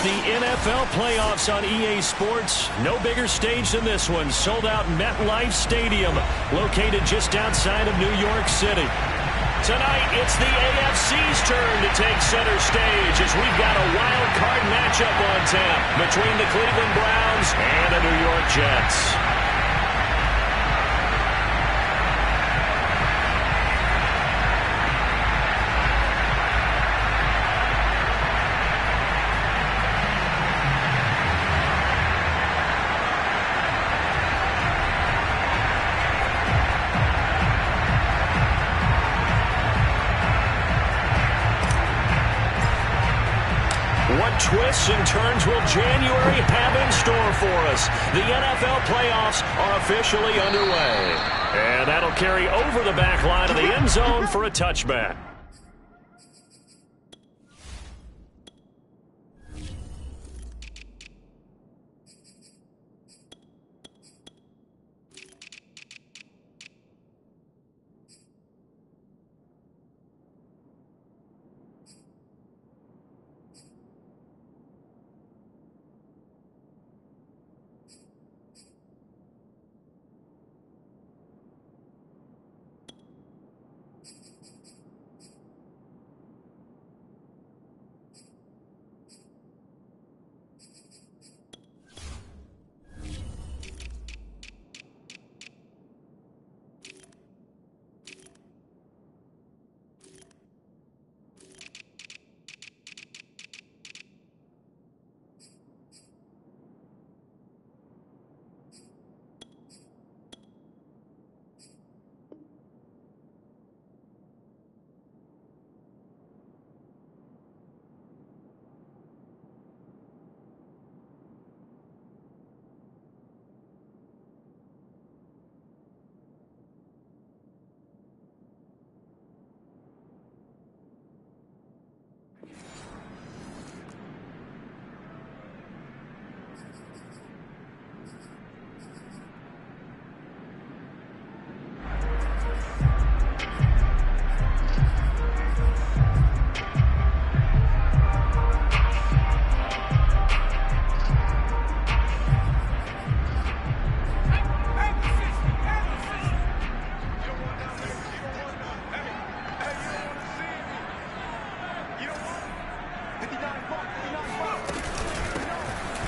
the NFL playoffs on EA Sports. No bigger stage than this one. Sold out MetLife Stadium, located just outside of New York City. Tonight, it's the AFC's turn to take center stage as we've got a wild card matchup on tap between the Cleveland Browns and the New York Jets. Twists and turns will January have in store for us? The NFL playoffs are officially underway. And that'll carry over the back line of the end zone for a touchback.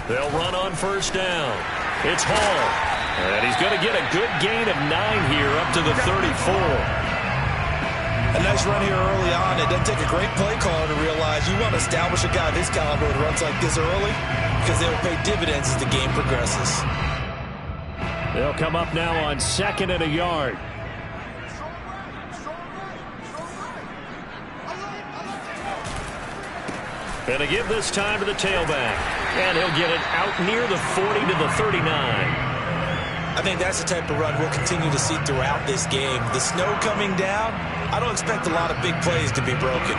They'll run on first down. It's Hall. And he's going to get a good gain of 9 here up to the 34. A nice run here early on. It doesn't take a great play caller to realize you want to establish a guy of his caliber with runs like this early because they will pay dividends as the game progresses. They'll come up now on 2nd and a yard. And a give this time to the tailback. And he'll get it out near the 40 to the 39. I think that's the type of run we'll continue to see throughout this game. The snow coming down, I don't expect a lot of big plays to be broken.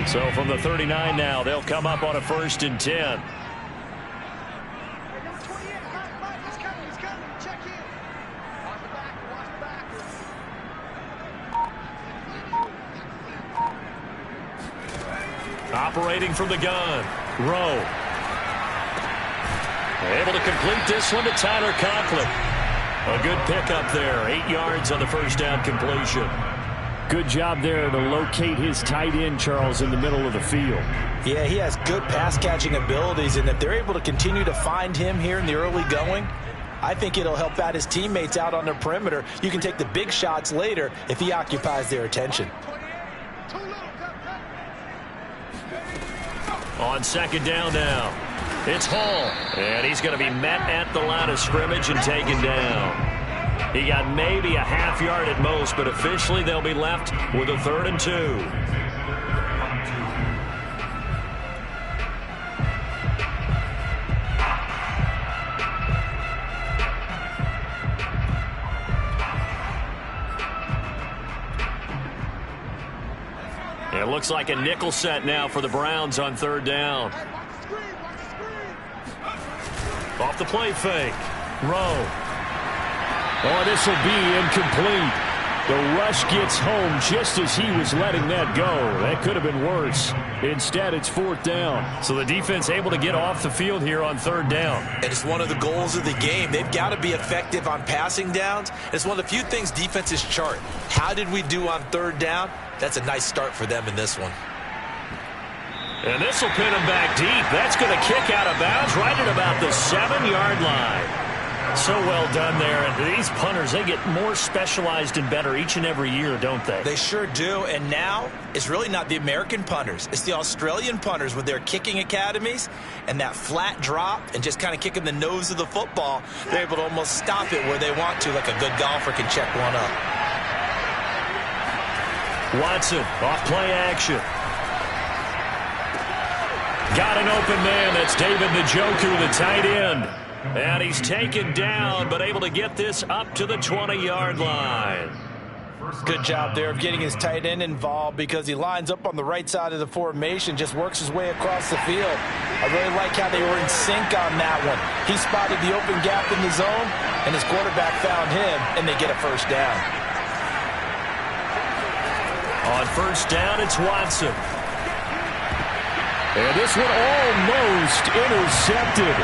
So from the 39 now, they'll come up on a 1st and 10. Operating from the gun, Rowe. Able to complete this one to Tyler Conklin. A good pickup there, 8 yards on the first down completion. Good job there to locate his tight end, Charles, in the middle of the field. Yeah, he has good pass-catching abilities, and if they're able to continue to find him here in the early going, I think it'll help out his teammates out on the perimeter. You can take the big shots later if he occupies their attention. On 2nd down now, it's Hall, and he's going to be met at the line of scrimmage and taken down. He got maybe a half yard at most, but officially they'll be left with a 3rd and 2. It looks like a nickel set now for the Browns on 3rd down. Off the play fake. Rowe. Oh, this will be incomplete. The rush gets home just as he was letting that go. That could have been worse. Instead, it's 4th down. So the defense able to get off the field here on 3rd down. And it's one of the goals of the game. They've got to be effective on passing downs. It's one of the few things defenses chart. How did we do on 3rd down? That's a nice start for them in this one. And this will pin him back deep. That's going to kick out of bounds right at about the 7-yard line. So well done there. And these punters, they get more specialized and better each and every year, don't they? They sure do. And now it's really not the American punters. It's the Australian punters with their kicking academies and that flat drop and just kind of kicking the nose of the football. They're able to almost stop it where they want to, like a good golfer can check one up. Watson off play action. Got an open man. That's David Njoku, the tight end. And he's taken down, but able to get this up to the 20-yard line. Good job there of getting his tight end involved because he lines up on the right side of the formation, just works his way across the field. I really like how they were in sync on that one. He spotted the open gap in the zone, and his quarterback found him, and they get a 1st down. On 1st down, it's Watson. And this one almost intercepted.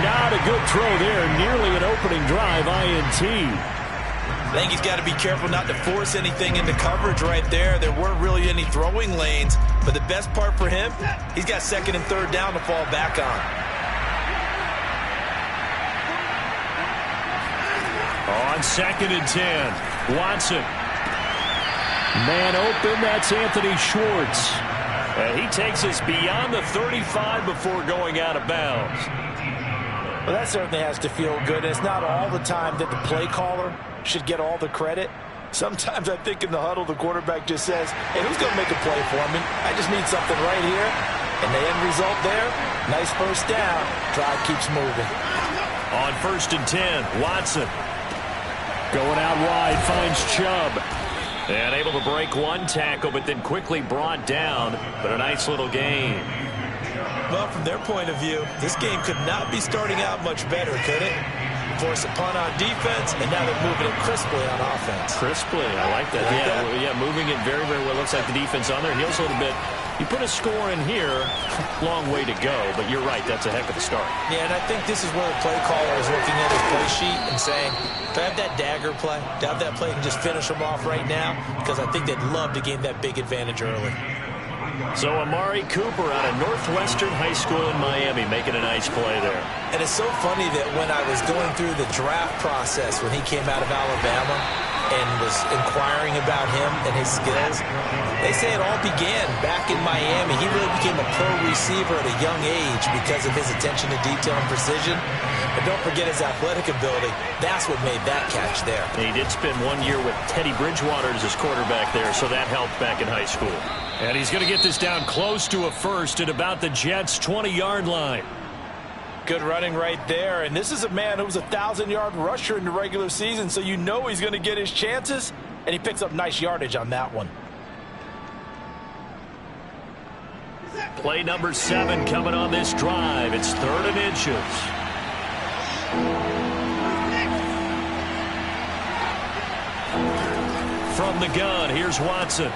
Not a good throw there. Nearly an opening drive INT. I think he's got to be careful not to force anything into coverage right there. There weren't really any throwing lanes. But the best part for him, he's got 2nd and 3rd down to fall back on. On 2nd and 10, Watson. Man open, that's Anthony Schwartz. And he takes us beyond the 35 before going out of bounds. Well, that certainly has to feel good. It's not all the time that the play caller should get all the credit. Sometimes I think in the huddle, the quarterback just says, hey, who's going to make a play for me? I just need something right here. And the end result there, nice 1st down. Drive keeps moving. On 1st and 10, Watson. Going out wide, finds Chubb. And able to break one tackle, but then quickly brought down. But a nice little gain. Well, from their point of view, this game could not be starting out much better, could it? Force a punt on defense, and now they're moving it crisply on offense. Crisply, I like that. Yeah, moving it very, very well. Looks like the defense on their heels a little bit. You put a score in here, long way to go, but you're right, that's a heck of a start. Yeah, and I think this is where the play caller is looking at his play sheet and saying, do I have that dagger play? Do I have that play and just finish them off right now? Because I think they'd love to gain that big advantage early. So Amari Cooper out of Northwestern High School in Miami making a nice play there. And it's so funny that when I was going through the draft process when he came out of Alabama and was inquiring about him and his skills, they say it all began back in Miami. He really became a pro receiver at a young age because of his attention to detail and precision. And don't forget his athletic ability. That's what made that catch there. And he did spend 1 year with Teddy Bridgewater as his quarterback there, so that helped back in high school. And he's going to get this down close to a 1st at about the Jets' 20-yard line. Good running right there. And this is a man who was a 1,000-yard rusher in the regular season, so you know he's going to get his chances. And he picks up nice yardage on that one. Play number 7 coming on this drive. It's 3rd and inches. From the gun, here's Watson.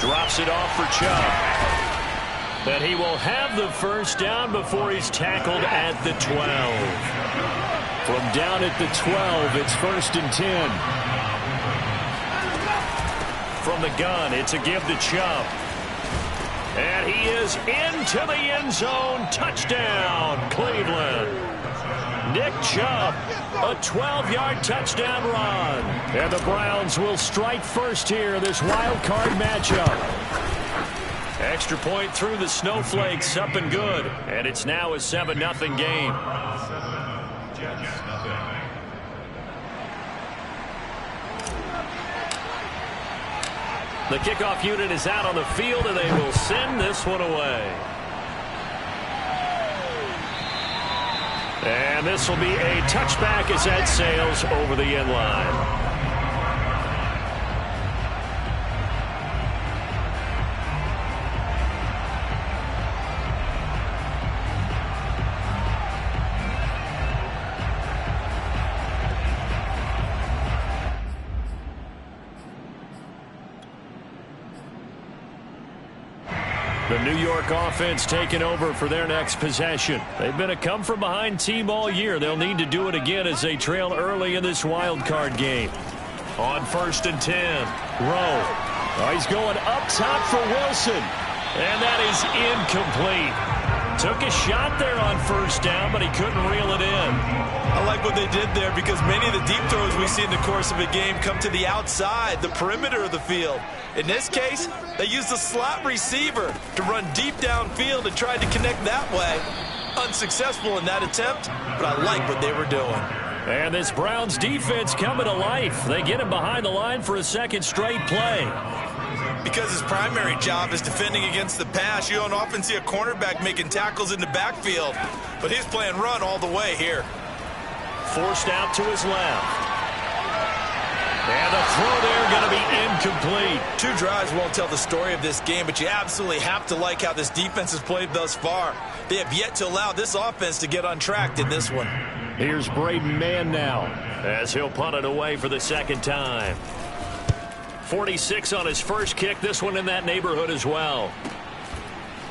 Drops it off for Chubb. But he will have the 1st down before he's tackled at the 12. From down at the 12, it's 1st and 10. From the gun, it's a give to Chubb. And he is into the end zone. Touchdown, Cleveland. Nick Chubb, a 12-yard touchdown run. And the Browns will strike first here, this wild card matchup. Extra point through the snowflakes, up and good. And it's now a 7-0 game. The kickoff unit is out on the field, and they will send this one away. And this will be a touchback as that sails over the end line. The New York offense taking over for their next possession. They've been a come-from-behind team all year. They'll need to do it again as they trail early in this wild card game. On 1st and 10, Rowe. Oh, he's going up top for Wilson. And that is incomplete. Took a shot there on 1st down, but he couldn't reel it in. I like what they did there because many of the deep throws we see in the course of a game come to the outside, the perimeter of the field. In this case, they used the slot receiver to run deep downfield and tried to connect that way. Unsuccessful in that attempt, but I like what they were doing. And this Browns defense coming to life. They get him behind the line for a second straight play. Because his primary job is defending against the pass, you don't often see a cornerback making tackles in the backfield. But he's playing run all the way here. Forced out to his left. And the throw there going to be incomplete. 2 drives won't tell the story of this game, but you absolutely have to like how this defense has played thus far. They have yet to allow this offense to get untracked in this one. Here's Braden Mann now as he'll punt it away for the second time. 46 on his first kick. This one in that neighborhood as well.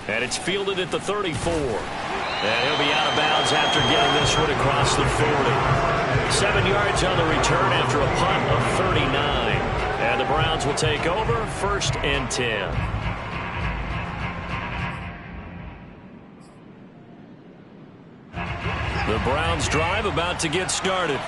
And it's fielded at the 34. And he'll be out of bounds after getting this one across the 40. 7 yards on the return after a punt of 39. And the Browns will take over 1st and 10. The Browns drive about to get started.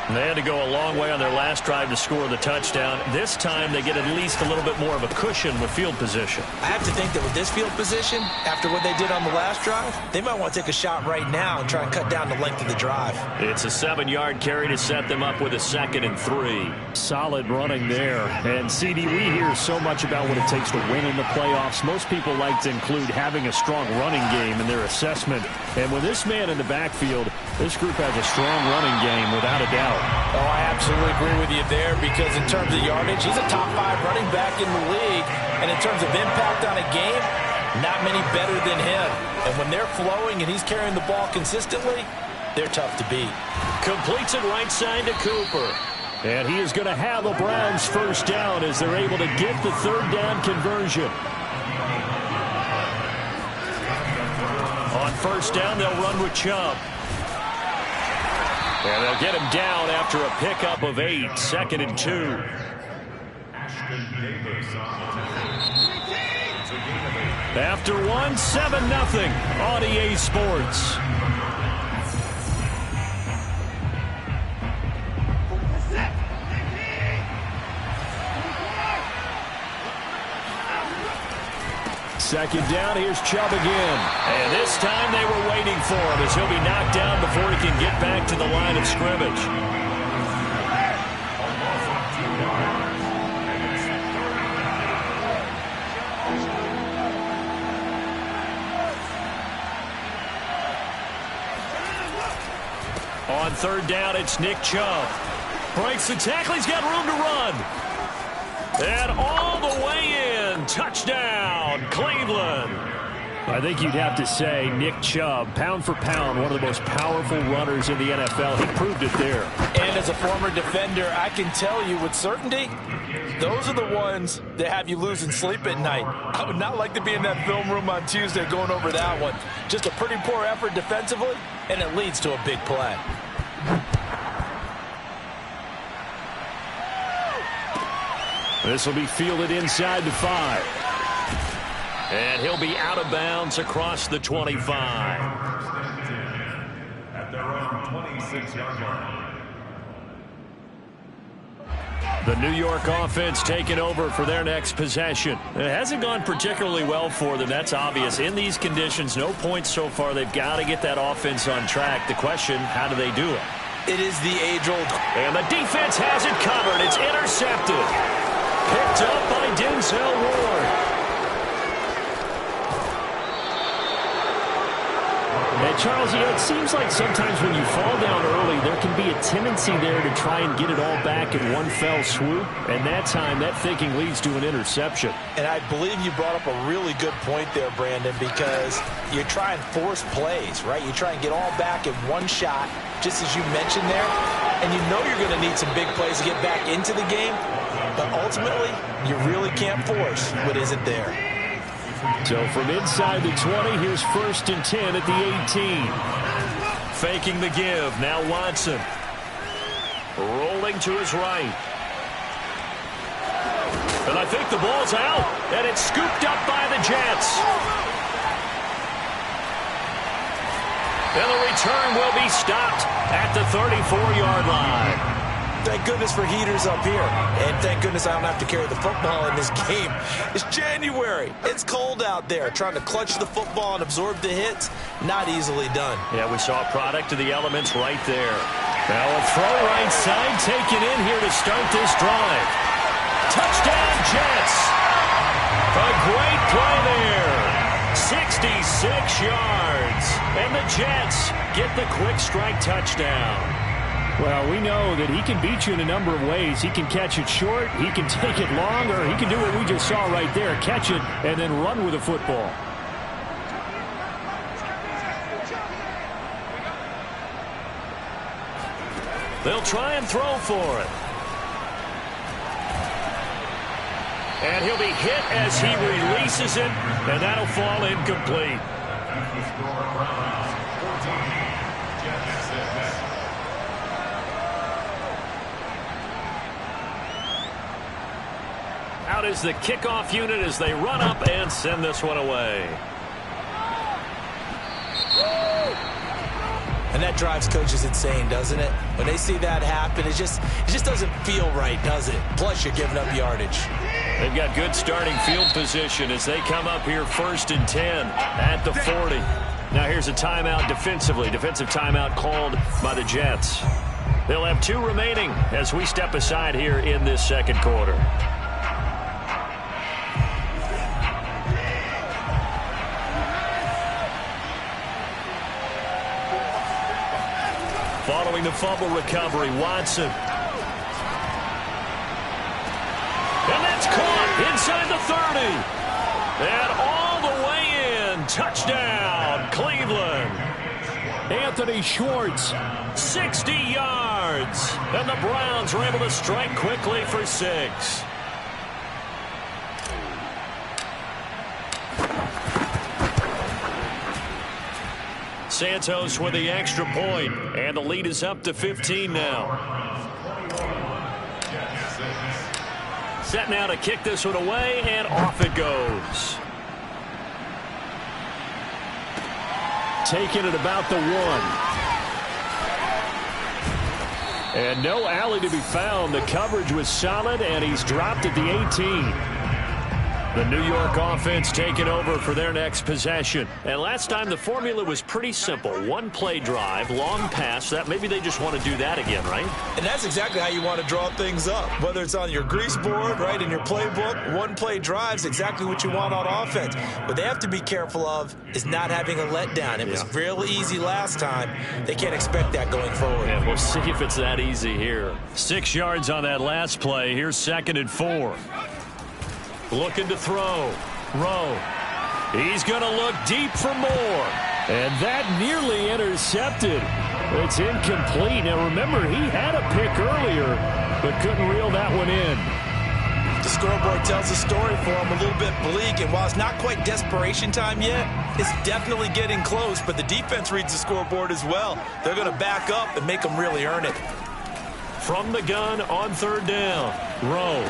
They had to go a long way on their last drive to score the touchdown. This time they get at least a little bit more of a cushion with field position. I have to think that with this field position, after what they did on the last drive, they might want to take a shot right now and try and cut down the length of the drive. It's a 7-yard carry to set them up with a 2nd and 3. Solid running there. And, CD, we hear so much about what it takes to win in the playoffs. Most people like to include having a strong running game in their assessment. And with this man in the backfield, this group has a strong running game without a doubt. Oh, I absolutely agree with you there because in terms of yardage, he's a top 5 running back in the league. And in terms of impact on a game, not many better than him. And when they're flowing and he's carrying the ball consistently, they're tough to beat. Completes it right side to Cooper. And he is going to have the Browns 1st down as they're able to get the 3rd down conversion. On 1st down, they'll run with Chubb. And they'll get him down after a pickup of 8, 2nd and 2. After 1, 7-0 on EA Sports. Second down, here's Chubb again. And this time they were waiting for him as he'll be knocked down before he can get back to the line of scrimmage. On 3rd down, it's Nick Chubb. Breaks the tackle, he's got room to run. And all the way in. Touchdown, Cleveland. I think you'd have to say Nick Chubb, pound for pound, one of the most powerful runners in the NFL. He proved it there. And as a former defender, I can tell you with certainty, those are the ones that have you losing sleep at night. I would not like to be in that film room on Tuesday going over that one. Just a pretty poor effort defensively, and it leads to a big play. This will be fielded inside the 5. And he'll be out of bounds across the 25. At their own 26-yard line. The New York offense taking over for their next possession. It hasn't gone particularly well for them. That's obvious. In these conditions, no points so far. They've got to get that offense on track. The question, how do they do it? It is the age-old. And the defense has it covered. It's intercepted. Picked up by Denzel Ward. And Charles, you know, it seems like sometimes when you fall down early, there can be a tendency there to try and get it all back in one fell swoop. And that time, that thinking leads to an interception. And I believe you brought up a really good point there, Brandon, because you try and force plays, right? You try and get all back in one shot, just as you mentioned there. And you know you're going to need some big plays to get back into the game. But ultimately, you really can't force what isn't there. So from inside the 20, here's 1st and 10 at the 18. Faking the give. Now Watson. Rolling to his right. And I think the ball's out. And it's scooped up by the Jets. And the return will be stopped at the 34-yard line. Thank goodness for heaters up here. And thank goodness I don't have to carry the football in this game. It's January. It's cold out there. Trying to clutch the football and absorb the hits, not easily done. Yeah, we saw a product of the elements right there. Now a throw right side taken in here to start this drive. Touchdown, Jets. A great play there. 66 yards. And the Jets get the quick strike touchdown. Well, we know that he can beat you in a number of ways. He can catch it short, he can take it long, or he can do what we just saw right there, catch it and then run with the football. They'll try and throw for it. And he'll be hit as he releases it, and that'll fall incomplete. Out is the kickoff unit as they run up and send this one away. And that drives coaches insane, doesn't it? When they see that happen, it just doesn't feel right, does it? Plus, you're giving up yardage. They've got good starting field position as they come up here 1st and 10 at the 40. Now here's a timeout defensively. Defensive timeout called by the Jets. They'll have 2 remaining as we step aside here in this second quarter. Following the fumble recovery, Watson. And that's caught inside the 30. And all the way in. Touchdown, Cleveland. Anthony Schwartz. 60 yards. And the Browns are able to strike quickly for 6. Santos with the extra point, and the lead is up to 15 now. Set now to kick this one away, and off it goes. Taking it about the 1. And no alley to be found. The coverage was solid, and he's dropped at the 18. The New York offense taking over for their next possession. And last time the formula was pretty simple. 1-play drive, long pass. That maybe they just want to do that again, right? And that's exactly how you want to draw things up. Whether it's on your grease board, right, in your playbook, 1-play drive's exactly what you want on offense. What they have to be careful of is not having a letdown. It was real easy last time. They can't expect that going forward. Yeah, we'll see if it's that easy here. 6 yards on that last play. Here's 2nd and 4. Looking to throw. Rowe. He's going to look deep for more. And that nearly intercepted. It's incomplete. Now remember, he had a pick earlier, but couldn't reel that one in. The scoreboard tells the story for him, a little bit bleak, and while it's not quite desperation time yet, it's definitely getting close, but the defense reads the scoreboard as well. They're going to back up and make them really earn it. From the gun on 3rd down. Rowe.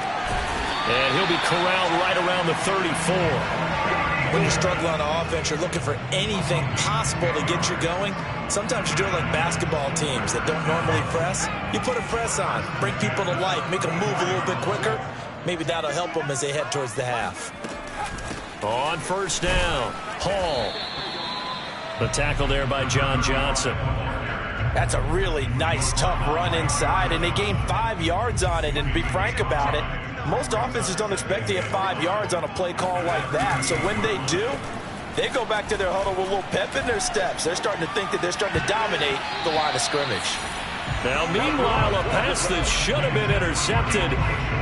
And he'll be corralled right around the 34. When you struggle on offense, you're looking for anything possible to get you going. Sometimes you do it like basketball teams that don't normally press. You put a press on, bring people to life, make them move a little bit quicker. Maybe that'll help them as they head towards the half. On 1st down, Hall. The tackle there by John Johnson. That's a really nice, tough run inside, and they gained 5 yards on it. And to be frank about it, most offenses don't expect to get 5 yards on a play call like that. So when they do, they go back to their huddle with a little pep in their steps. They're starting to think that they're starting to dominate the line of scrimmage. Now, meanwhile, a pass that should have been intercepted,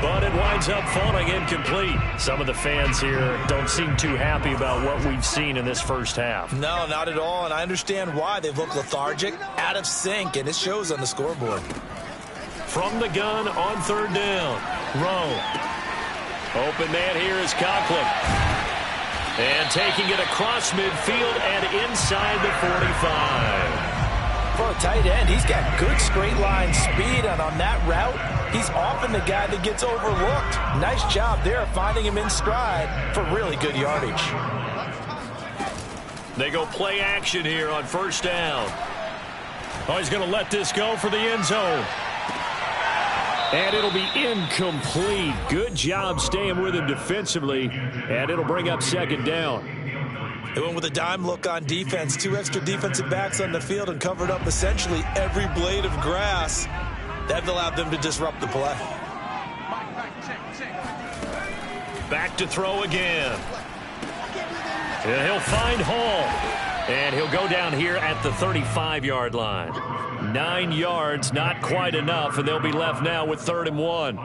but it winds up falling incomplete. Some of the fans here don't seem too happy about what we've seen in this first half. No, not at all, and I understand why. They look lethargic, out of sync, and it shows on the scoreboard. From the gun on 3rd down, Rowe. Open man here is Conklin. And taking it across midfield and inside the 45. For a tight end, he's got good straight line speed, and on that route, he's often the guy that gets overlooked. Nice job there finding him in stride for really good yardage. They go play action here on first down. Oh, he's going to let this go for the end zone. And it'll be incomplete. Good job staying with him defensively, and it'll bring up second down. They went with a dime look on defense. 2 extra defensive backs on the field and covered up essentially every blade of grass. That allowed them to disrupt the play. Back to throw again. And he'll find Hall. And he'll go down here at the 35-yard line. 9 yards, not quite enough, and they'll be left now with 3rd and 1.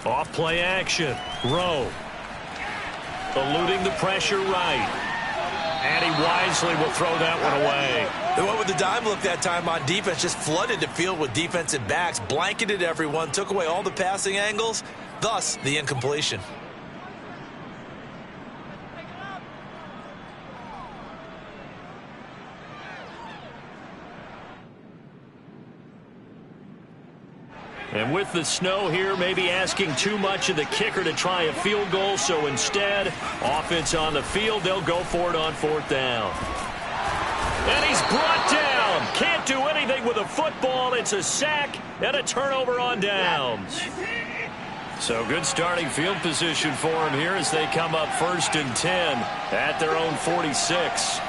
Off play action. Rowe. Eluding the pressure right. And he wisely will throw that one away. They went with the dime look that time on defense. Just flooded the field with defensive backs. Blanketed everyone. Took away all the passing angles. Thus, the incompletion. And with the snow here, maybe asking too much of the kicker to try a field goal. So instead, offense on the field, they'll go for it on 4th down. And he's brought down. Can't do anything with a football. It's a sack and a turnover on downs. So good starting field position for him here as they come up 1st and 10 at their own 46.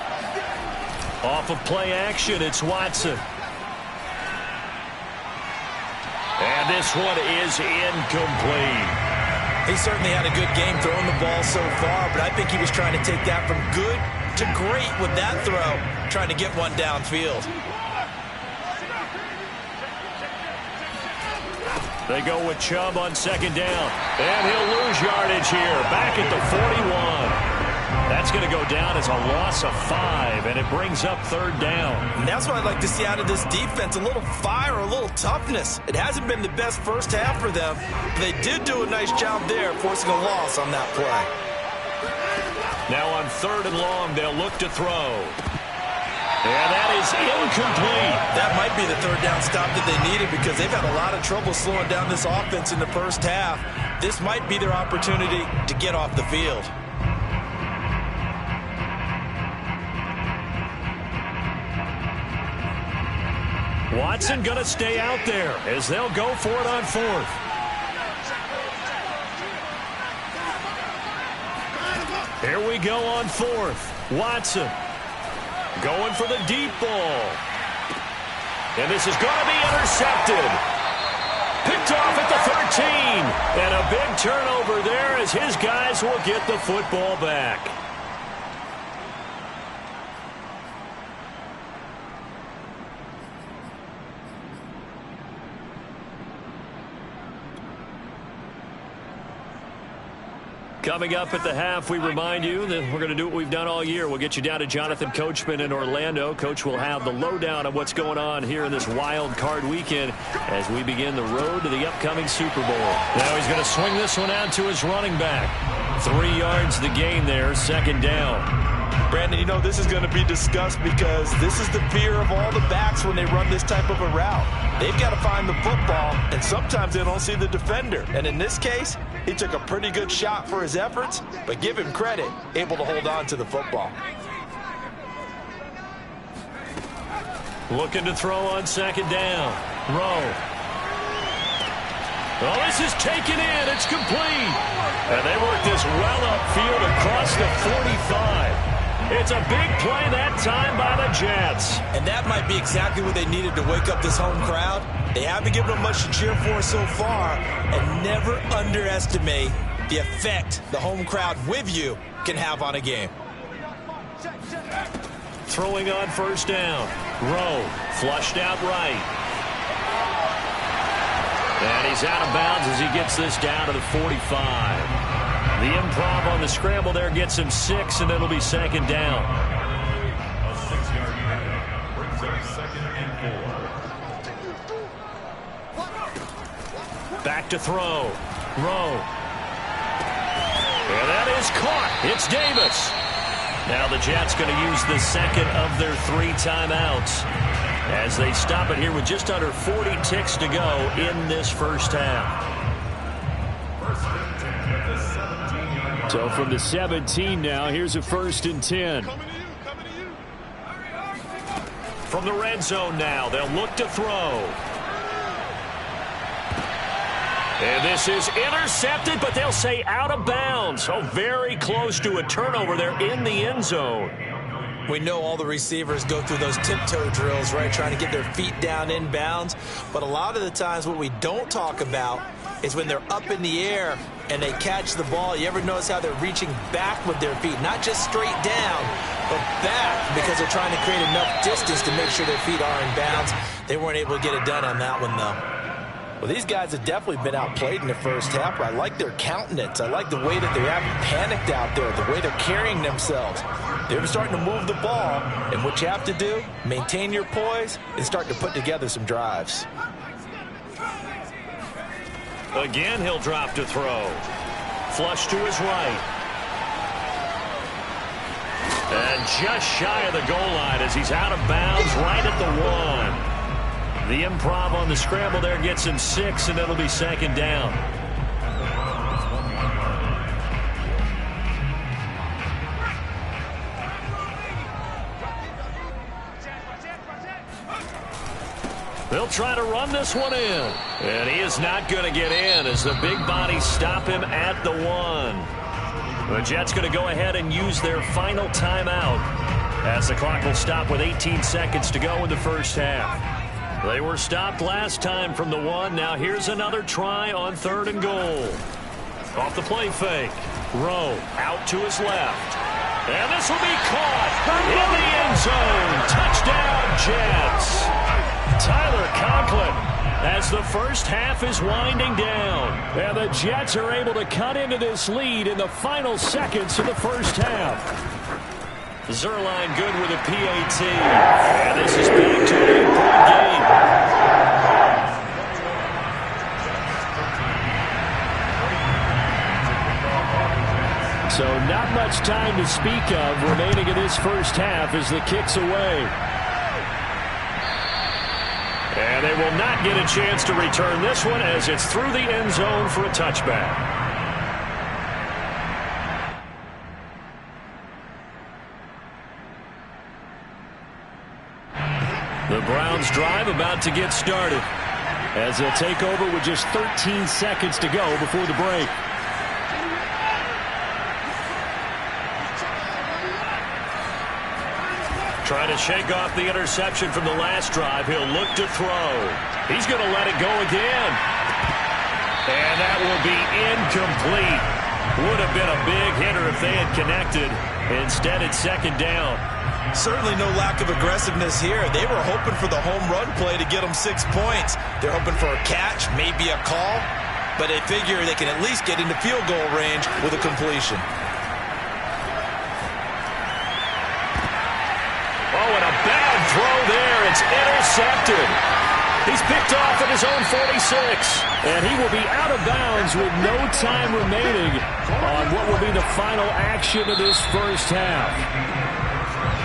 Off of play action, it's Watson. And this one is incomplete. He certainly had a good game throwing the ball so far, but I think he was trying to take that from good to great with that throw, trying to get one downfield. They go with Chubb on 2nd down, and he'll lose yardage here, back at the 41. That's going to go down as a loss of 5, and it brings up 3rd down. And that's what I'd like to see out of this defense, a little fire, a little toughness. It hasn't been the best first half for them, but they did do a nice job there, forcing a loss on that play. Now on 3rd and long, they'll look to throw. And that is incomplete. That might be the 3rd down stop that they needed because they've had a lot of trouble slowing down this offense in the first half. This might be their opportunity to get off the field. Watson going to stay out there as they'll go for it on 4th. Here we go on 4th. Watson going for the deep ball. And this is going to be intercepted. Picked off at the 13. And a big turnover there as his guys will get the football back. Coming up at the half, we remind you that we're going to do what we've done all year. We'll get you down to Jonathan Coachman in Orlando. Coach will have the lowdown of what's going on here in this wild card weekend as we begin the road to the upcoming Super Bowl. Now he's going to swing this one out to his running back. 3 yards the gain there, 2nd down. Brandon, you know this is going to be discussed because this is the fear of all the backs when they run this type of a route. They've got to find the football, and sometimes they don't see the defender. And in this case, he took a pretty good shot for his efforts, but give him credit, able to hold on to the football. Looking to throw on 2nd down. Rowe. Well, this is taken in. It's complete. And they work this well upfield across the 45. It's a big play that time by the Jets. And that might be exactly what they needed to wake up this home crowd. They haven't given them much to cheer for so far. And never underestimate the effect the home crowd with you can have on a game. Throwing on 1st down. Rowe flushed out right. And he's out of bounds as he gets this down to the 45. The improv on the scramble there gets him 6, and it'll be 2nd down. Back to throw. Rowe. And that is caught. It's Davis. Now the Jets going to use the second of their 3 timeouts as they stop it here with just under 40 ticks to go in this first half. So from the 17 now, here's a 1st and 10. From the red zone now, they'll look to throw. And this is intercepted, but they'll say out of bounds. So very close to a turnover there in the end zone. We know all the receivers go through those tiptoe drills, right, trying to get their feet down in bounds. But a lot of the times what we don't talk about is when they're up in the air and they catch the ball. You ever notice how they're reaching back with their feet? Not just straight down, but back, because they're trying to create enough distance to make sure their feet are in bounds. They weren't able to get it done on that one, though. Well, these guys have definitely been outplayed in the first half, but I like their countenance. I like the way that they haven't panicked out there, the way they're carrying themselves. They're starting to move the ball, and what you have to do, maintain your poise and start to put together some drives. Again, he'll drop to throw. Flush to his right. And just shy of the goal line as he's out of bounds right at the 1. The improv on the scramble there gets him 6, and it'll be 2nd down. They'll try to run this one in. And he is not going to get in as the big bodies stop him at the 1. The Jets going to go ahead and use their final timeout as the clock will stop with 18 seconds to go in the first half. They were stopped last time from the 1. Now here's another try on 3rd and goal. Off the play fake. Rowe out to his left. And this will be caught in the end zone. Touchdown, Jets. Tyler Conklin as the first half is winding down. And the Jets are able to cut into this lead in the final seconds of the first half. Zuerlein good with a PAT. And this is back to an 8-point game. So not much time to speak of remaining in this first half as the kick's away. And they will not get a chance to return this one as it's through the end zone for a touchback. The Browns drive about to get started as they'll take over with just 13 seconds to go before the break. Trying to shake off the interception from the last drive. He'll look to throw. He's going to let it go again. And that will be incomplete. Would have been a big hitter if they had connected. Instead, it's 2nd down. Certainly no lack of aggressiveness here. They were hoping for the home run play to get them 6 points. They're hoping for a catch, maybe a call, but they figure they can at least get into field goal range with a completion. Oh, and a bad throw there. It's intercepted. He's picked off at his own 46. And he will be out of bounds with no time remaining on what will be the final action of this first half.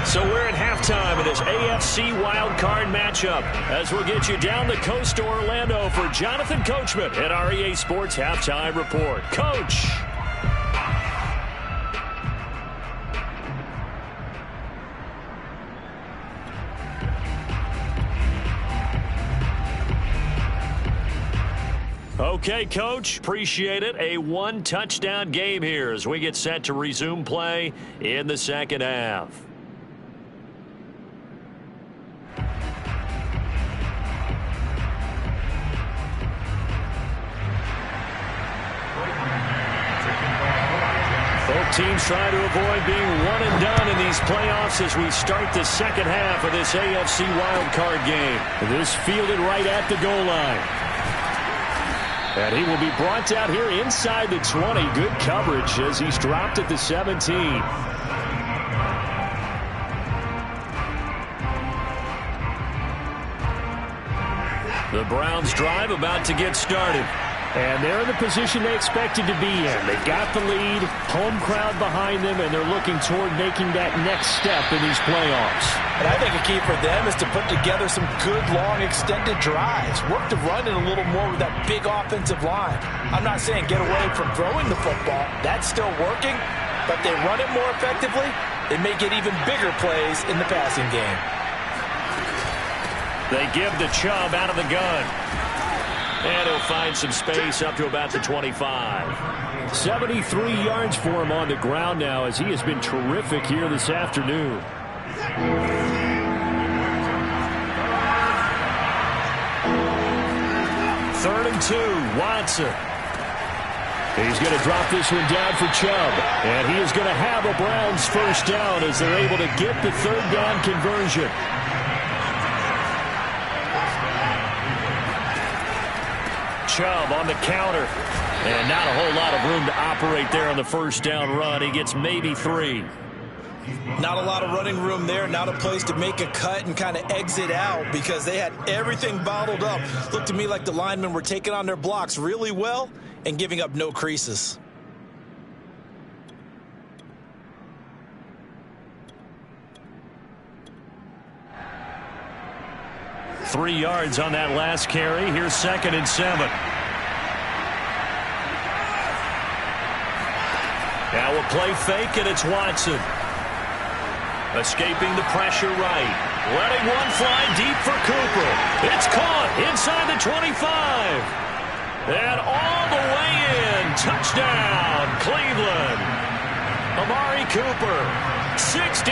So we're at halftime of this AFC wildcard matchup as we'll get you down the coast to Orlando for Jonathan Coachman at our EA Sports Halftime Report. Coach. Okay, Coach, appreciate it. A 1-touchdown game here as we get set to resume play in the second half. Both teams try to avoid being one and done in these playoffs as we start the second half of this AFC wildcard game. This fielded right at the goal line. And he will be brought out here inside the 20. Good coverage as he's dropped at the 17. The Browns drive about to get started And they're in the position they expected to be in. They've got the lead, home crowd behind them, and they're looking toward making that next step in these playoffs. And I think a key for them is to put together some good, long, extended drives. Work the run in a little more with that big offensive line. I'm not saying get away from throwing the football. That's still working. But if they run it more effectively, they may get even bigger plays in the passing game. They give to Chubb out of the gun. And he'll find some space up to about the 25. 73 yards for him on the ground now as he has been terrific here this afternoon. Third and 2, Watson. He's going to drop this one down for Chubb. And he is going to have a Browns first down as they're able to get the third down conversion. Chubb on the counter. And not a whole lot of room to operate there on the first down run. He gets maybe 3. Not a lot of running room there. Not a place to make a cut and kind of exit out because they had everything bottled up. Looked to me like the linemen were taking on their blocks really well and giving up no creases. Three yards on that last carry. Here's 2nd and 7. Now we'll play fake, and it's Watson. Escaping the pressure right. Letting one fly deep for Cooper. It's caught inside the 25. And all the way in. Touchdown, Cleveland. Amari Cooper, 63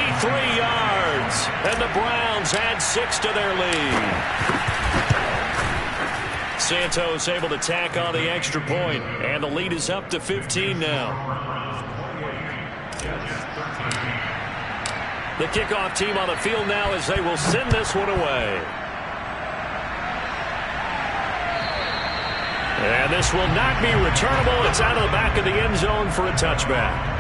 yards. And the Browns add 6 to their lead. Santos able to tack on the extra point. And the lead is up to 15 now. The kickoff team on the field now as they will send this one away. And this will not be returnable. It's out of the back of the end zone for a touchback.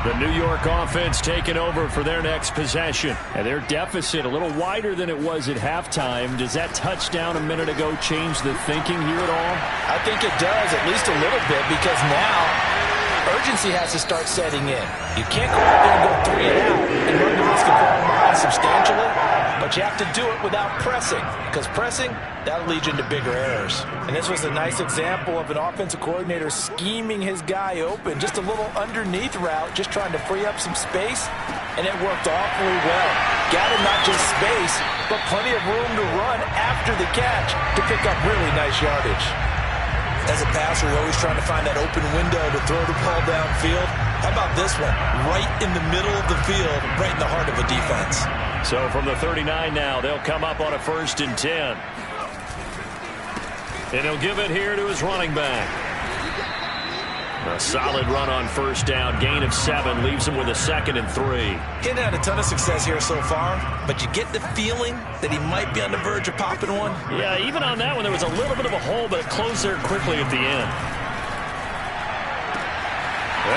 The New York offense taking over for their next possession. And their deficit a little wider than it was at halftime. Does that touchdown a minute ago change the thinking here at all? I think it does, at least a little bit, because now urgency has to start setting in. You can't go out there and go 3 and out and run the risk of falling behind substantially, but you have to do it without pressing, because pressing, that'll lead you into bigger errors. And this was a nice example of an offensive coordinator scheming his guy open, just a little underneath route, just trying to free up some space, and it worked awfully well. Got him not just space, but plenty of room to run after the catch to pick up really nice yardage. As a passer, you're always trying to find that open window to throw the ball downfield. How about this one? Right in the middle of the field, right in the heart of a defense. So from the 39 now, they'll come up on a 1st and 10. And he'll give it here to his running back. A solid run on first down. Gain of 7 leaves him with a 2nd and 3. He hasn't had a ton of success here so far, but you get the feeling that he might be on the verge of popping one. Yeah, even on that one, there was a little bit of a hole, but it closed there quickly at the end.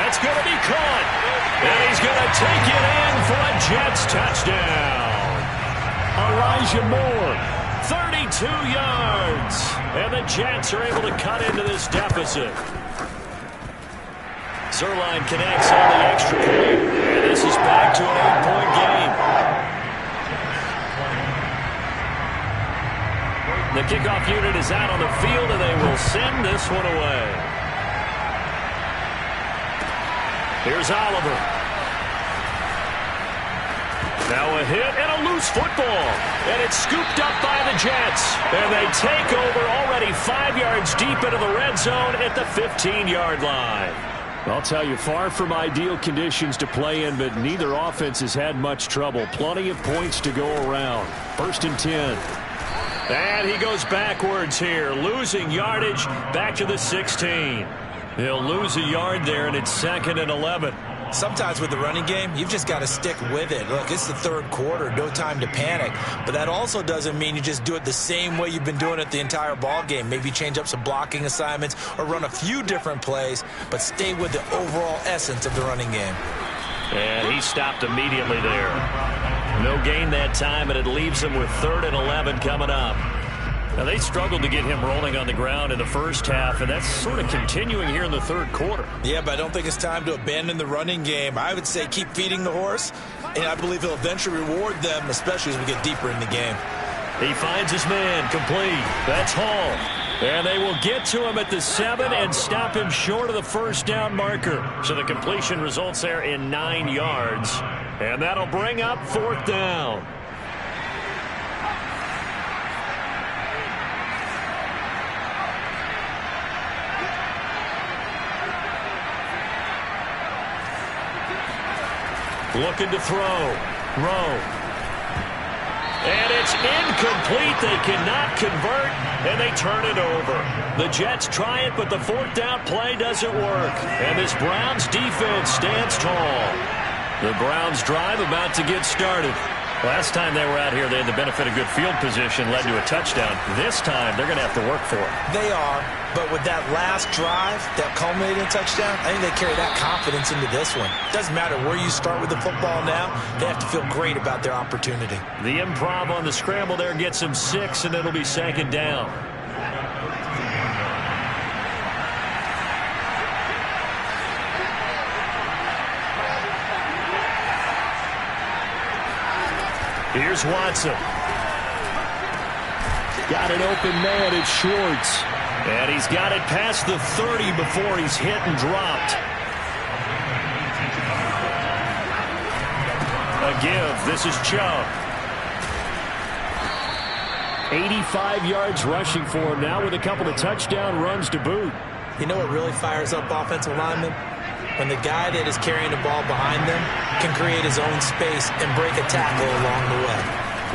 That's going to be caught. And he's going to take it in for a Jets touchdown. Elijah Moore, 32 yards. And the Jets are able to cut into this deficit. Zuerlein connects on the extra point. And this is back to an 8-point game. The kickoff unit is out on the field, and they will send this one away. Here's Oliver. Now a hit and a loose football. And it's scooped up by the Jets. And they take over already 5 yards deep into the red zone at the 15-yard line. I'll tell you, far from ideal conditions to play in, but neither offense has had much trouble. Plenty of points to go around. 1st and 10. And he goes backwards here, losing yardage back to the 16. He'll lose a yard there, and it's 2nd and 11. Sometimes with the running game, you've just got to stick with it. Look, it's the 3rd quarter, no time to panic. But that also doesn't mean you just do it the same way you've been doing it the entire ball game. Maybe change up some blocking assignments or run a few different plays, but stay with the overall essence of the running game. And he stopped immediately there. No gain that time, and it leaves them with 3rd and 11 coming up. Now, they struggled to get him rolling on the ground in the first half, and that's sort of continuing here in the third quarter. Yeah, but I don't think it's time to abandon the running game. I would say keep feeding the horse, and I believe he'll eventually reward them, especially as we get deeper in the game. He finds his man, complete. That's Hall. And they will get to him at the 7 and stop him short of the first down marker. So the completion results there in 9 yards. And that'll bring up 4th down. Looking to throw. Rowe. And it's incomplete. They cannot convert, and they turn it over. The Jets try it, but the 4th down play doesn't work. And this Browns defense stands tall. The Browns drive about to get started. Last time they were out here, they had the benefit of good field position, led to a touchdown. This time, they're going to have to work for it. They are, but with that last drive, that culminating touchdown, I think they carry that confidence into this one. Doesn't matter where you start with the football now, they have to feel great about their opportunity. The improv on the scramble there gets them 6, and it'll be 2nd down. Here's Watson. Got an open man. It's Schwartz. And he's got it past the 30 before he's hit and dropped. A give. This is Chubb. 85 yards rushing for him now with a couple of touchdown runs to boot. You know what really fires up offensive linemen? When the guy that is carrying the ball behind them can create his own space and break a tackle along the way.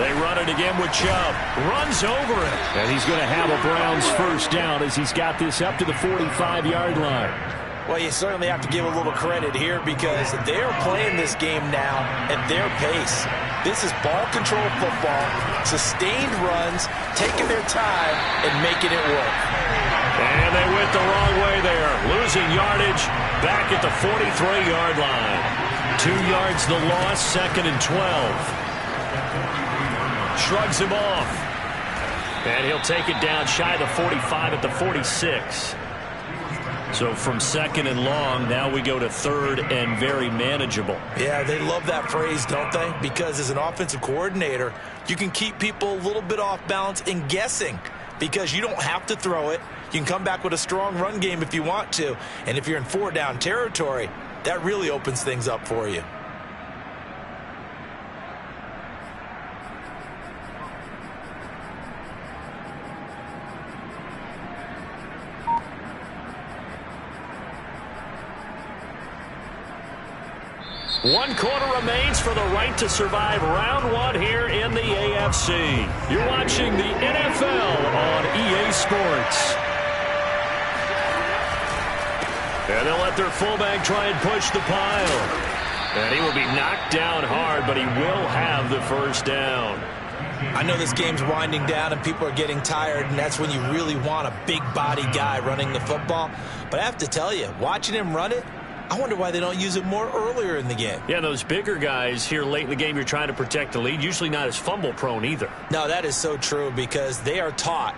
They run it again with Chubb. Runs over it. And he's going to have a Browns first down as he's got this up to the 45-yard line. Well, you certainly have to give a little credit here because they're playing this game now at their pace. This is ball control football, sustained runs, taking their time and making it work. And they went the wrong way there. Losing yardage back at the 43-yard line. 2 yards the loss, 2nd and 12. Shrugs him off. And he'll take it down shy of the 45 at the 46. So from 2nd and long, now we go to 3rd and very manageable. Yeah, they love that phrase, don't they? Because as an offensive coordinator, you can keep people a little bit off balance and guessing because you don't have to throw it. You can come back with a strong run game if you want to. And if you're in 4-down territory, that really opens things up for you. One quarter remains for the right to survive round 1 here in the AFC. You're watching the NFL on EA Sports. And they'll let their fullback try and push the pile. And he will be knocked down hard, but he will have the first down. I know this game's winding down and people are getting tired, and that's when you really want a big body guy running the football. But I have to tell you, watching him run it, I wonder why they don't use it more earlier in the game. Yeah, those bigger guys here late in the game, you're trying to protect the lead, usually not as fumble prone either. No, that is so true because they are taught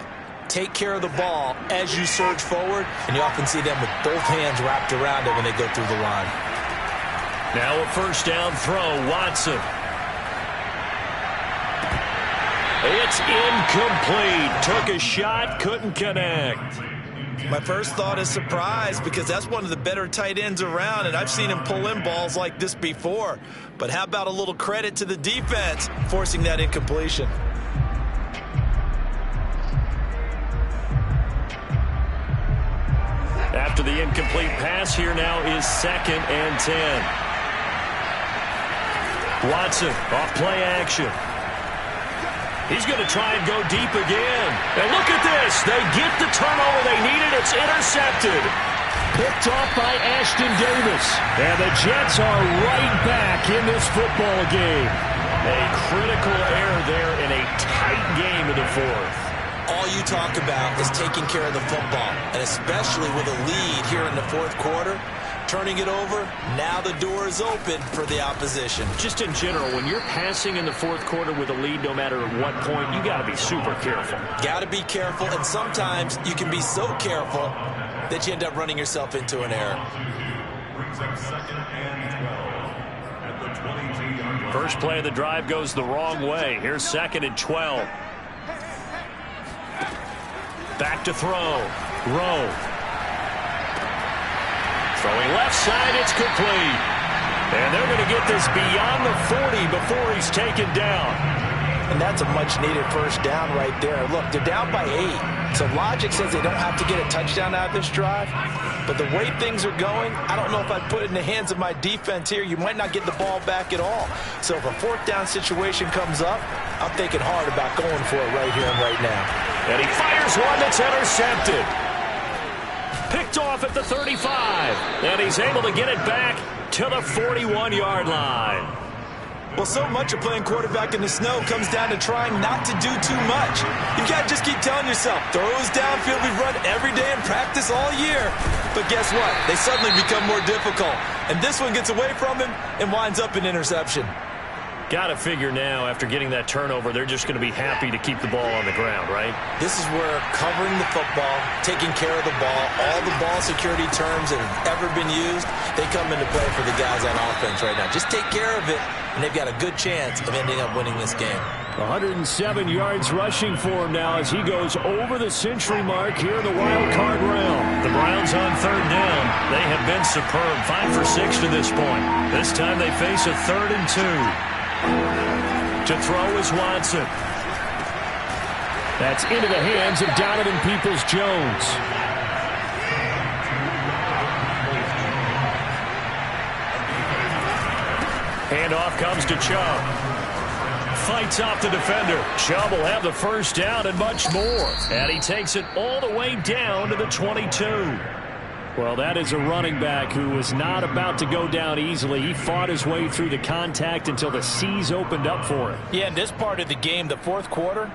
take care of the ball as you surge forward, and you often see them with both hands wrapped around it when they go through the line. Now a first down throw, Watson. It's incomplete. Took a shot, couldn't connect. My first thought is surprise because that's one of the better tight ends around, and I've seen him pull in balls like this before. But how about a little credit to the defense forcing that incompletion? After the incomplete pass, here now is 2nd and 10. Watson off play action. He's going to try and go deep again. And look at this. They get the turnover they needed. It's intercepted. Picked off by Ashton Davis. And the Jets are right back in this football game. A critical error there in a tight game in the 4th. All you talk about is taking care of the football, and especially with a lead here in the 4th quarter, turning it over, now the door is open for the opposition. Just in general, when you're passing in the fourth quarter with a lead, no matter at what point, you got to be super careful. Got to be careful, and sometimes you can be so careful that you end up running yourself into an error. First play of the drive goes the wrong way. Here's 2nd and 12. Back to throw. Rowe. Throwing left side, it's complete. And they're going to get this beyond the 40 before he's taken down. And that's a much-needed first down right there. Look, they're down by 8. So logic says they don't have to get a touchdown out of this drive. But the way things are going, I don't know if I'd put it in the hands of my defense here. You might not get the ball back at all. So if a fourth down situation comes up, I'm thinking hard about going for it right here and right now. And he fires one that's intercepted. Picked off at the 35. And he's able to get it back to the 41-yard line. Well, so much of playing quarterback in the snow comes down to trying not to do too much. You've got to just keep telling yourself, throws downfield we've run every day in practice all year. But guess what? They suddenly become more difficult. And this one gets away from him and winds up an interception. Got to figure now, after getting that turnover, they're just going to be happy to keep the ball on the ground, right? This is where covering the football, taking care of the ball, all the ball security terms that have ever been used, they come into play for the guys on offense right now. Just take care of it, and they've got a good chance of ending up winning this game. 107 yards rushing for him now as he goes over the century mark here in the wild card round. The Browns on 3rd down. They have been superb. 5 for 6 to this point. This time they face a 3rd and 2. To throw is Watson. That's into the hands of Donovan Peoples-Jones. Handoff comes to Chubb. Fights off the defender. Chubb will have the first down and much more. And he takes it all the way down to the 22. Well, that is a running back who was not about to go down easily. He fought his way through the contact until the seas opened up for him. Yeah, in this part of the game, the fourth quarter,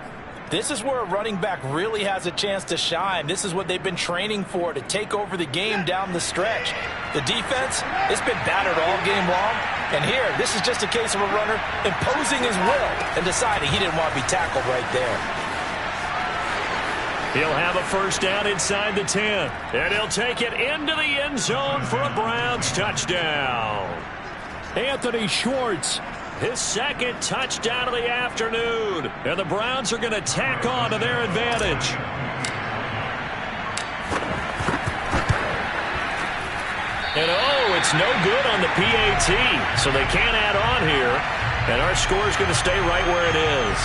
this is where a running back really has a chance to shine. This is what they've been training for, to take over the game down the stretch. The defense, it's been battered all game long. And here, this is just a case of a runner imposing his will and deciding he didn't want to be tackled right there. He'll have a first down inside the 10. And he'll take it into the end zone for a Browns touchdown. Anthony Schwartz. His 2nd touchdown of the afternoon. And the Browns are going to tack on to their advantage. And oh, it's no good on the PAT. So they can't add on here. And our score is going to stay right where it is.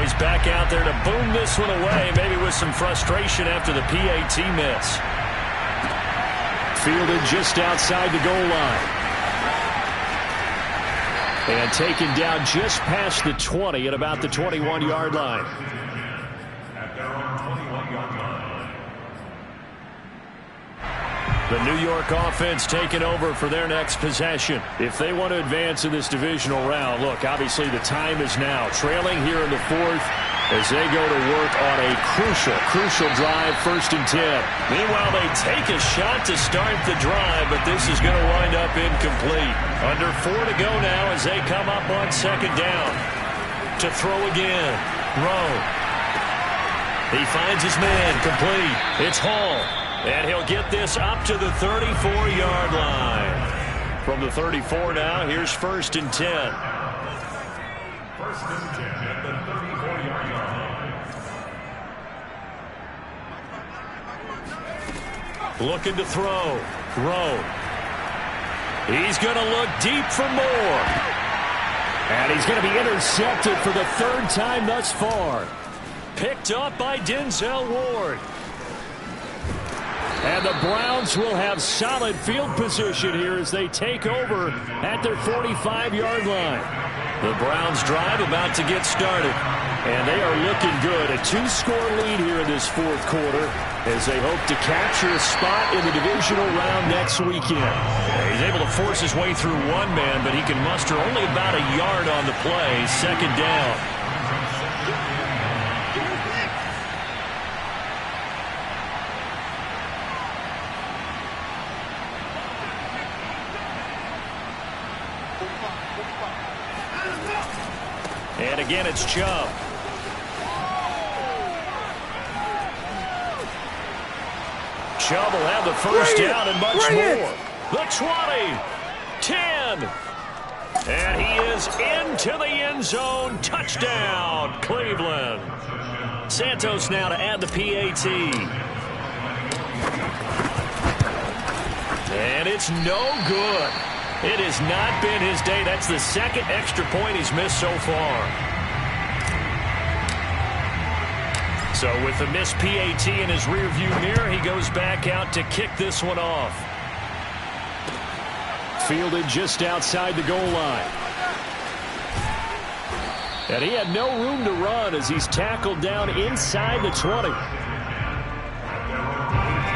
He's back out there to boom this one away, maybe with some frustration after the PAT miss. Fielded just outside the goal line. And taken down just past the 20 at about the 21-yard line. The New York offense taking over for their next possession. If they want to advance in this divisional round, look, obviously the time is now. Trailing here in the 4th as they go to work on a crucial drive, 1st and 10. Meanwhile, they take a shot to start the drive, but this is going to wind up incomplete. Under 4 to go now as they come up on 2nd down. To throw again. Rowe. He finds his man, complete. It's Hall. And he'll get this up to the 34-yard line. From the 34 now, here's 1st and 10. 1st and 10 at the 34-yard line. Looking to throw. Rowe. He's going to look deep for more. And he's going to be intercepted for the 3rd time thus far. Picked up by Denzel Ward. And the Browns will have solid field position here as they take over at their 45-yard line. The Browns drive about to get started. And they are looking good. A 2-score lead here in this fourth quarter as they hope to capture a spot in the divisional round next weekend. He's able to force his way through one man, but he can muster only about a yard on the play. Second down. And again, it's Chubb. Chubb will have the first down and much more. The 20, 10, and he is into the end zone. Touchdown, Cleveland. Santos now to add the PAT. And it's no good. It has not been his day. That's the second extra point he's missed so far. So with the missed PAT in his rearview mirror, he goes back out to kick this one off. Fielded just outside the goal line. And he had no room to run as he's tackled down inside the 20.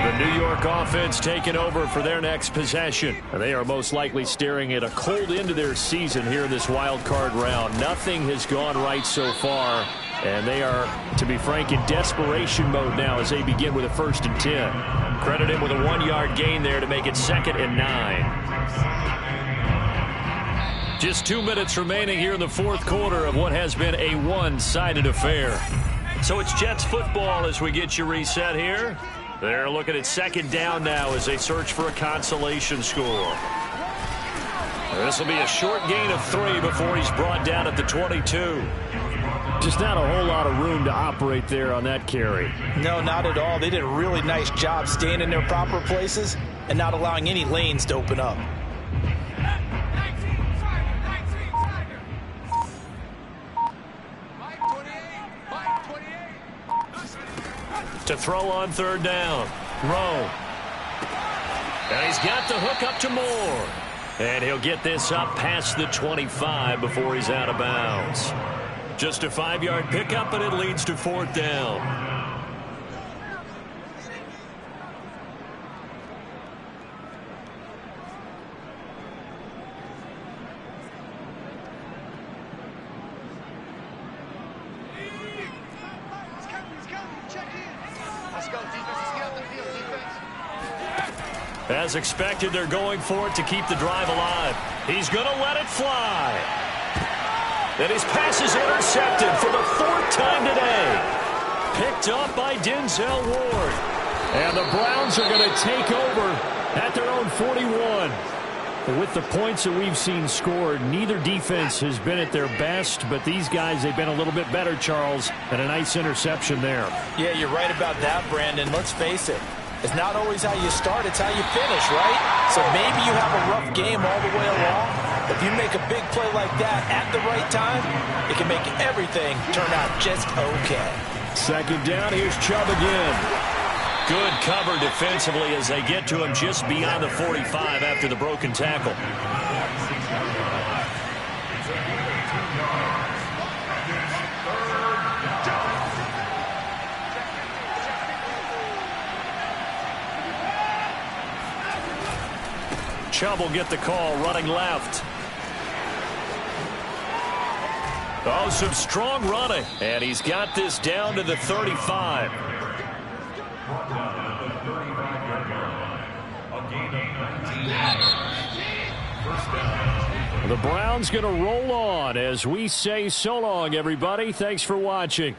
The New York offense taking over for their next possession. And they are most likely staring at a cold end to their season here in this wild card round. Nothing has gone right so far. And they are, to be frank, in desperation mode now as they begin with a 1st and 10. Credit him with a 1-yard gain there to make it 2nd and 9. Just 2 minutes remaining here in the fourth quarter of what has been a one-sided affair. So it's Jets football as we get you reset here. They're looking at 2nd down now as they search for a consolation score. This will be a short gain of 3 before he's brought down at the 22. Just not a whole lot of room to operate there on that carry. No, not at all. They did a really nice job staying in their proper places and not allowing any lanes to open up. To throw on 3rd down. Rowe. And he's got the hook up to Moore. And he'll get this up past the 25 before he's out of bounds. Just a 5-yard pickup, and it leads to 4th down. As expected, they're going for it to keep the drive alive. He's going to let it fly. And his pass is intercepted for the 4th time today. Picked up by Denzel Ward. And the Browns are going to take over at their own 41. And with the points that we've seen scored, neither defense has been at their best, but these guys, they've been a little bit better, Charles, and a nice interception there. Yeah, you're right about that, Brandon. Let's face it. It's not always how you start, it's how you finish, right? So maybe you have a rough game all the way along. If you make a big play like that at the right time, it can make everything turn out just okay. 2nd down, here's Chubb again. Good cover defensively as they get to him just beyond the 45 after the broken tackle. Chubb will get the call running left. Oh, some strong running. And he's got this down to the 35. The Browns going to roll on as we say so long, everybody. Thanks for watching.